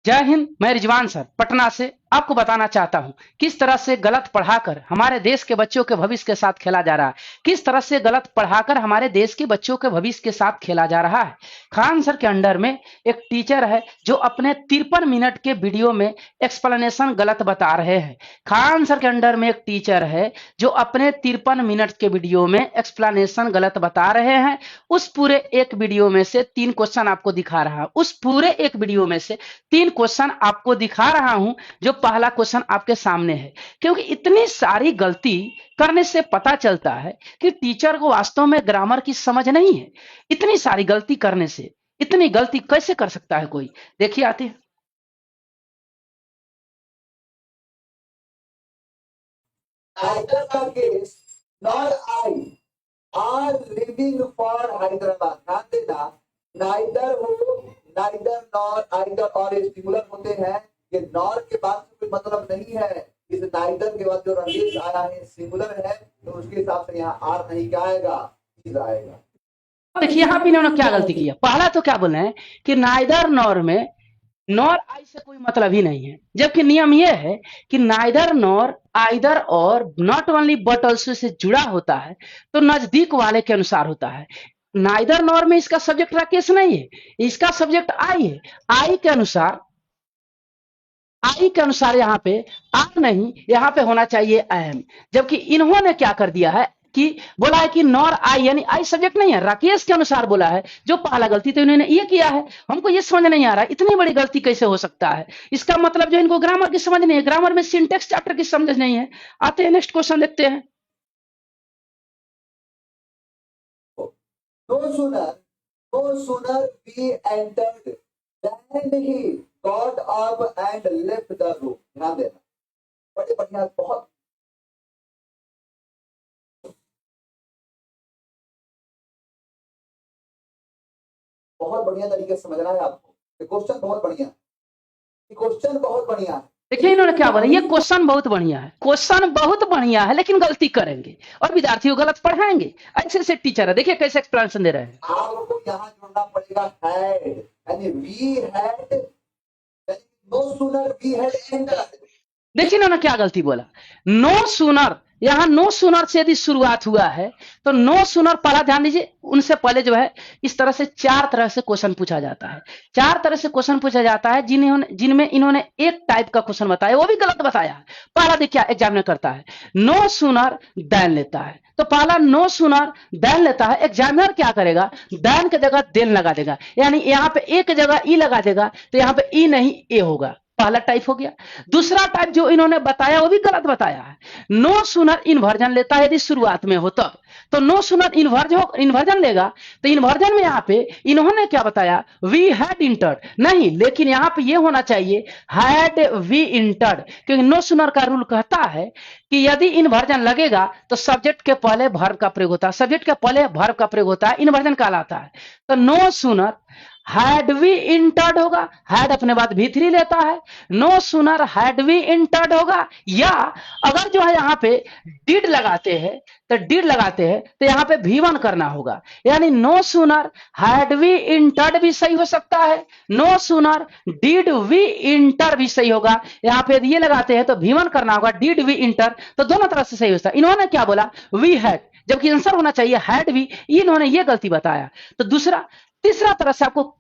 जय हिंद। मैं रिजवान सर पटना से आपको बताना चाहता हूं किस तरह से गलत पढ़ाकर हमारे देश के बच्चों के भविष्य के साथ खेला जा रहा है। किस तरह से गलत पढ़ाकर हमारे देश के बच्चों के भविष्य के साथ खेला जा रहा है। खान सर के अंडर में एक टीचर है जो अपने 53 मिनट के वीडियो में एक्सप्लेनेशन गलत बता रहे हैं। खान सर के अंडर में एक टीचर है जो अपने 53 मिनट के वीडियो में एक्सप्लेनेशन गलत बता रहे हैं। उस पूरे एक वीडियो में से 3 क्वेश्चन आपको दिखा रहा हूं। उस पूरे एक वीडियो में से 3 क्वेश्चन आपको दिखा रहा हूं। जो पहला क्वेश्चन आपके सामने है, क्योंकि इतनी सारी गलती करने से पता चलता है कि टीचर को वास्तव में ग्रामर की समझ नहीं है। इतनी सारी गलती करने से इतनी गलती कैसे कर सकता है कोई। देखिए आते हैं। Neither the case nor I are living for Hyderabad. ध्यान देना, neither हो, neither nor, either और सिंगुलर होते हैं। ये नॉर के बाद से कोई मतलब नहीं है। इस नाइदर के बाद जो रमेश आया है सिंगुलर है, तो उसके हिसाब से यहाँ आर नहीं क्या आएगा, चीज आएगा। देखिए यहाँ पे इन्होंने क्या गलती किया। पहला तो क्या बोले हैं कि नाइदर नॉर में नॉर आई से कोई मतलब ही नहीं है, जबकि नियम यह है कि नाइदर नॉर आइदर और not only but also say जुड़ा होता है तो नजदीक वाले के अनुसार होता है। नाइदर नॉर में इसका सब्जेक्ट राकेश नहीं है, इसका सब्जेक्ट आई है। आई के अनुसार यहाँ पे आर नहीं, यहाँ पे होना चाहिए एम। जबकि इन्होंने क्या कर दिया है कि बोला है कि नॉर आई, यानी आई सब्जेक्ट नहीं है, राकेश के अनुसार बोला है। जो पहला गलती तो इन्होंने ये किया है। हमको ये समझ नहीं आ रहा इतनी बड़ी गलती कैसे हो सकता है। इसका मतलब जो इनको ग्रामर की समझ नहीं है, ग्रामर में सिंटेक्स चैप्टर की समझ नहीं है। आते हैं नेक्स्ट क्वेश्चन देखते हैं। No sooner we entered than he got up and left the room. ध्यान देना, बड़े बढ़िया, बहुत बढ़िया तरीके से समझना है आपको। ये क्वेश्चन बहुत बढ़िया है, ये क्वेश्चन बहुत बढ़िया है। देखिए इन्होंने क्या बोला, ये क्वेश्चन बहुत बढ़िया है, क्वेश्चन बहुत बढ़िया है, लेकिन गलती करेंगे और विद्यार्थियों को गलत पढ़ाएंगे। ऐसे ऐसे टीचर है, देखिए कैसे एक्सप्लेनेशन दे रहे हैं। आपको यहाँ जोड़ना पड़ेगा हैड, यानी we had, no sooner we had entered. देखिए इन्होंने क्या गलती बोला। नो सूनर, यहाँ नो सूनर से यदि शुरुआत हुआ है तो नो सूनर, पहला ध्यान दीजिए, उनसे पहले जो है इस तरह से 4 तरह से क्वेश्चन पूछा जाता है। 4 तरह से क्वेश्चन पूछा जाता है जिनमें इन्होंने एक टाइप का क्वेश्चन बताया, वो भी गलत बताया है। पहला देखिए एग्जामिनर करता है नो सूनर देन लेता है, तो पहला नो सूनर देन लेता है। एग्जामिनर क्या करेगा, देन की जगह देन लगा देगा, यानी यहाँ पे एक जगह ई लगा देगा, तो यहाँ पे ई नहीं ए होगा। पहला टाइप हो गया। दूसरा टाइप जो इन्होंने बताया वो भी गलत बताया है। नो सूनर इन्वर्जन लेता है यदि शुरुआत में हो तब, तो नो सूनर इन्वर्जन लेगा, तो इन्वर्जन में यहाँ पे इन्होंने क्या बताया, वी हैड इंटर्ड नहीं, लेकिन यहाँ पे ये होना चाहिए हैड वी इंटर्ड, क्योंकि नो सूनर का रूल कहता है कि यदि इन्वर्जन लगेगा तो सब्जेक्ट के पहले वर्ब का प्रयोग होता है, सब्जेक्ट के पहले वर्ब का प्रयोग होता है, इन्वर्जन कहलाता है। तो no sooner had we entered होगा, हैड अपने बाद V3 लेता है। No sooner had we entered होगा, या अगर जो है यहाँ पे डिड लगाते हैं तो यहाँ पे V1 करना होगा, यानी no sooner had we entered भी सही हो सकता है, no sooner did we enter भी सही होगा। यहाँ पे ये लगाते हैं तो V1 करना होगा, डिड वी इंटर, तो दोनों तरह से सही होता है। इन्होंने क्या बोला, वी हैड, जबकि आंसर होना चाहिए हैड वी, इन्होंने ये गलती बताया। तो तीसरा तरह से आपको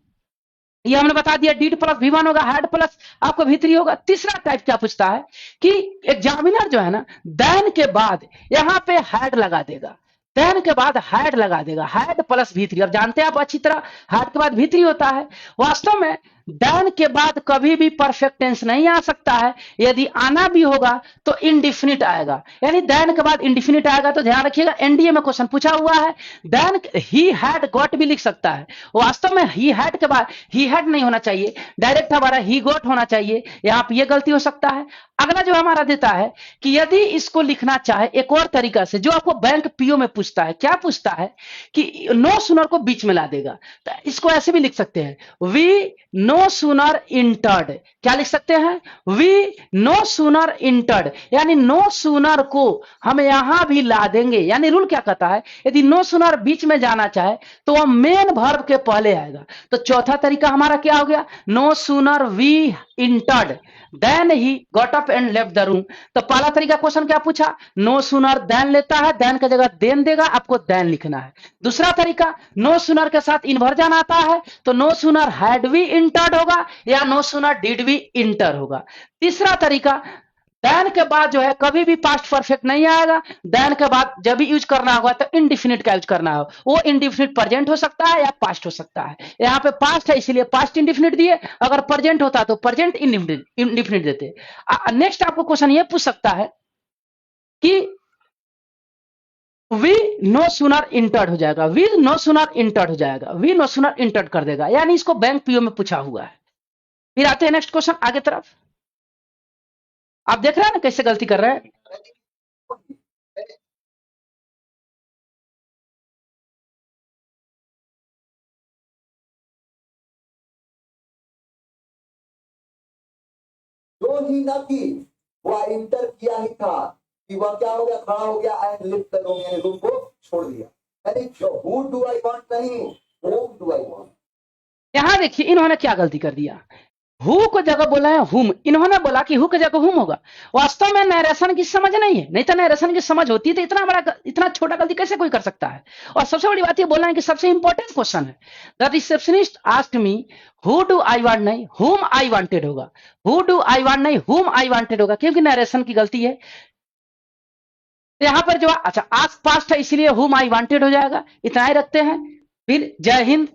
ये हमने बता दिया, डिड प्लस V1 होगा, हैड प्लस आपको V3 होगा। तीसरा टाइप क्या पूछता है कि एग्जामिनर जो है ना देन के बाद यहाँ पे हैड लगा देगा, देन के बाद हैड लगा देगा, हैड प्लस V3। अब जानते हैं आप अच्छी तरह हैड के बाद V3 होता है। वास्तव में देन के बाद कभी भी परफेक्ट टेंस नहीं आ सकता है, यदि आना भी होगा तो इंडिफिनिट आएगा, यानी देन के बाद इंडिफिनिट आएगा। तो ध्यान रखिएगा, एनडीए में क्वेश्चन पूछा हुआ है, देन ही हैड गॉट भी लिख सकता है। वास्तव में ही हैड के बाद ही हैड नहीं होना चाहिए, डायरेक्ट हमारा ही गॉट होना चाहिए, यहाँ पे ये गलती हो सकता है। अगला जो हमारा देता है कि यदि इसको लिखना चाहे एक और तरीका से, जो आपको बैंक पीओ में पूछता है, क्या पूछता है कि नो सूनर को बीच में ला देगा, तो इसको ऐसे भी लिख सकते हैं, we no no sooner entered, क्या लिख सकते हैं, वी नो सूनर इंटर्ड, यानी नो सूनर को हम यहां भी ला देंगे। यानी रूल क्या कहता है, यदि नो सूनर बीच में जाना चाहे तो वह मेन वर्ब के पहले आएगा। तो चौथा तरीका हमारा क्या हो गया, no sooner we entered then he got up and left the room. तो पहला तरीका क्वेश्चन क्या पूछा, नो सूनर देन लेता है, देन की जगह देन देगा, आपको देन लिखना है। दूसरा तरीका, नो सूनर के साथ इन्वर्जन आता है तो no sooner had we entered होगा या no sooner did we enter होगा। तीसरा तरीका, देन के बाद जो है कभी भी पास्ट परफेक्ट नहीं आएगा, देन के बाद जब भी यूज करना होगा तो इंडिफिनिट का यूज करना हो, वो इंडिफिनिट प्रेजेंट हो सकता है या पास्ट हो सकता है। यहाँ पे पास्ट है इसलिए पास्ट इंडिफिनिट दिए, अगर प्रेजेंट होता तो प्रेजेंट इंडिफिनिट देते। नेक्स्ट आपको क्वेश्चन ये पूछ सकता है कि वी नो सूनर इंटर्ड हो जाएगा, वी नो सूनर इंटर्ड हो जाएगा, वी नो सूनर इंटर्ड कर देगा, यानी इसको बैंक पीओ में पूछा हुआ है। फिर आते हैं नेक्स्ट क्वेश्चन आगे तरफ, आप देख रहे हैं ना कैसे गलती कर रहे हैं। जो ही ना की वह इंटर किया ही था कि वह क्या हो गया, खड़ा हो गया एंड लिफ्ट द रूम, यानी रूम को छोड़ दिया। यानी हु डू आई वांट नहीं, whom डू आई वांट। यहां देखिए इन्होंने क्या गलती कर दिया, हु को जगह बोला है हुम, इन्होंने बोला कि हु की जगह हुम होगा। वास्तव में नरेशन की समझ नहीं है, नहीं तो नरेशन की समझ होती तो इतना बड़ा इतना छोटा गलती कैसे कोई कर सकता है। और सबसे बड़ी बात ये बोलना है कि सबसे इंपॉर्टेंट क्वेश्चन है, the receptionist asked me who do I want नहीं हुम आई वांटेड होगा, हु डू आई वांट नहीं हुम आई वांटेड होगा, क्योंकि नरेशन की गलती है। यहां पर जो अच्छा आस पास था इसलिए हुम आई वांटेड हो जाएगा, इतना ही रखते हैं। फिर जय हिंद।